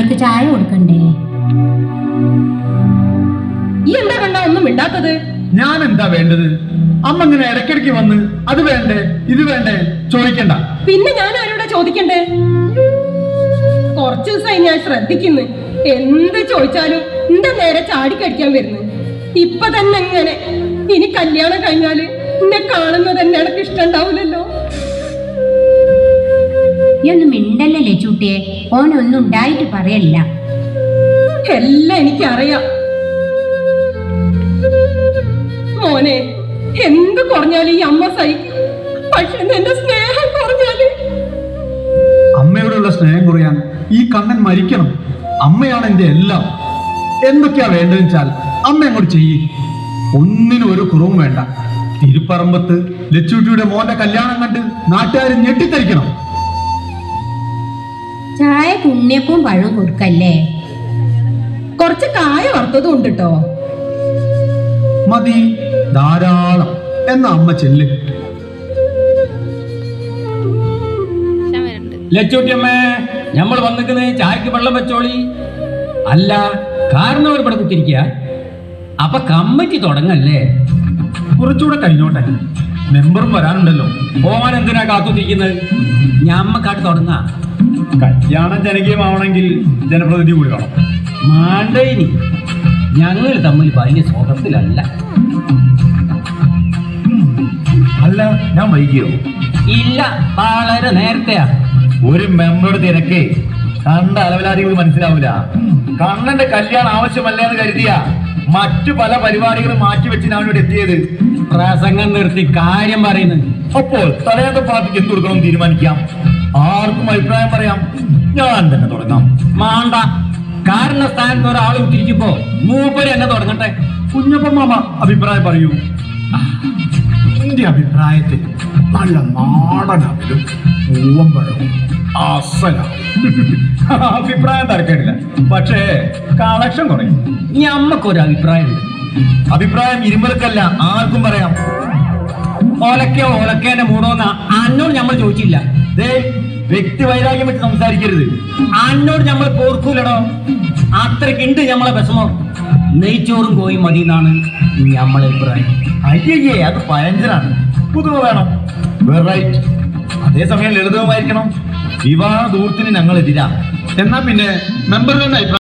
അവർക്ക് ചായ കൊടുക്കണ്ടേ? ഈ എന്താ കണ്ട ഒന്നും മിണ്ടാത്തത്? ഞാൻ എന്താ വേണ്ടത്? അമ്മ ഇങ്ങനെ ഇടയ്ക്കിടയ്ക്ക് വന്ന് അത് വേണ്ടേ ഇത് വേണ്ടേ ചോദിക്കണ്ട. പിന്നെ ഞാൻ ആരോടാ ചോദിക്കണ്ടേ? കുറച്ചു ദിവസമായി ഞാൻ ശ്രദ്ധിക്കുന്നു. എന്ത് ചോദിച്ചാലും എന്റെ നേരെ ചാടിക്കടിക്കാൻ വരുന്നു. ഇപ്പൊ തന്നെ എങ്ങനെ? ഇനി കല്യാണം കഴിഞ്ഞാല് എന്നെ കാണുന്നത് തന്നെ എനിക്ക് ഇഷ്ടണ്ടാവില്ലല്ലോ. ഈ ഒന്നും മിണ്ടല്ലേ ലച്ചൂട്ടിയെ? ഓനൊന്നും ഉണ്ടായിട്ട് പറയല്ല. എല്ലാം എനിക്കറിയാം മോനെ. എന്ത് കുറഞ്ഞാലും ഈ അമ്മ സഹിക്കും. പക്ഷെ എന്റെ സ്നേഹം കുറഞ്ഞാല് അമ്മയോടുള്ള സ്നേഹം കുറയാൻ ഈ കണ്ണൻ മരിക്കണം. അമ്മയാണ് എന്റെ എല്ലാം. എന്തൊക്കെയാ വേണ്ടതെന്ന് വെച്ചാൽ അമ്മ അങ്ങോട്ട് ചെയ്യേ. ഒന്നിനും ഒരു കുറവും വേണ്ട. തിരുപ്പറമ്പത്ത് ലച്ചൂട്ടിയുടെ മോന്റെ കല്യാണം കണ്ട് നാട്ടുകാർ ഞെട്ടിത്തരിക്കണം. ചായ ഉണ്ണിയപ്പവും പഴവും കൊടുക്കല്ലേ? കുറച്ച് കായ വറുത്തതും ഉണ്ട് കേട്ടോ. മതി, ധാരാളം എന്ന അമ്മ ചെല്ല്. ലച്ചൂട്ടിയമ്മേ, ഞമ്മൾ വന്നിക്കുന്നത് ചായക്ക് വെള്ളം വെച്ചോളി. അല്ല, കാരണം അവർ ഇവിടെ കുത്തിരിക്കുക. അപ്പൊ കമ്മിറ്റി തുടങ്ങല്ലേ? കുറച്ചുകൂടെ കഴിഞ്ഞോട്ടെ, മെമ്പറും വരാനുണ്ടല്ലോ. ഓൻ എന്തിനാ കാത്തുത്തിരിക്കുന്നത്? ഞമ്മക്കാട്ട് തുടങ്ങാ. കല്യാണം ജനകീയമാവണമെങ്കിൽ ജനപ്രതിനിധി കൂടി വേണം. മാണ്ടേനി, ഞങ്ങൾ തമ്മിൽ വലിയ സ്വാതന്ത്ര്യത്തിലല്ല. അല്ല, ഞാൻ വൈകിയോ? ഇല്ല, വളരെ നേരത്തെയാ. ഒരു മെമ്പറുടെ തിരക്ക് കണ്ട അലവലാദികൾക്ക് മനസ്സിലാവില്ല. കണ്ണന്റെ കല്യാണം ആവശ്യമല്ല എന്ന് കരുതിയ മറ്റു പല പരിപാടികളും മാറ്റിവെച്ച് ഞാൻ ഇവിടെ എത്തിയത്. പ്രസംഗം നിർത്തി കാര്യം പറയുന്നത്. അപ്പോൾ തലയാത്ത പാർട്ടിക്ക് എന്ത് കൊടുക്കണം തീരുമാനിക്കാം. ആർക്കും അഭിപ്രായം പറയാം. ഞാൻ തന്നെ തുടങ്ങാം. മാണ്ട, കാരണസ്ഥാനത്ത് ഒരാൾ തിരിക്കുമ്പോ മൂപ്പര് എന്നെ തുടങ്ങട്ടെ. കുഞ്ഞപ്പൻ മാമ അഭിപ്രായം പറയൂ. എന്റെ അഭിപ്രായത്തിൽ നല്ല നാടനാവിലും പൂവമ്പഴവും അസലാവും. അഭിപ്രായം തരക്കേടില്ല, പക്ഷേ കളക്ഷൻ കുറയും. ഞമ്മക്കൊരു അഭിപ്രായമുണ്ട്. അഭിപ്രായം ഇരുമ്പലക്കല്ല, ആർക്കും പറയാം. ഒലക്കേന്റെ മൂടോന്ന അന്നോട് നമ്മൾ ചോദിച്ചില്ല. വ്യക്തി വൈരാഗ്യം വെച്ച് സംസാരിക്കരുത്. അന്നോട് നമ്മൾ കോർക്കൂലടോ. അത്രക്കുണ്ട് നമ്മളെ വിഷമം. നെയ്ച്ചോറും കോയും മതി എന്നാണ് നമ്മളെ അഭിപ്രായം. അയ്യയ്യേ, അത് പഴഞ്ചനാണ്. പുതുമ വേണം, വെറൈറ്റി. അതേസമയം ലളിതവുമായിരിക്കണം. വിവാഹ ദൂരത്തിന് ഞങ്ങൾ എതിരാ. എന്നാ പിന്നെ മെമ്പർ തന്നെ അഭിപ്രായം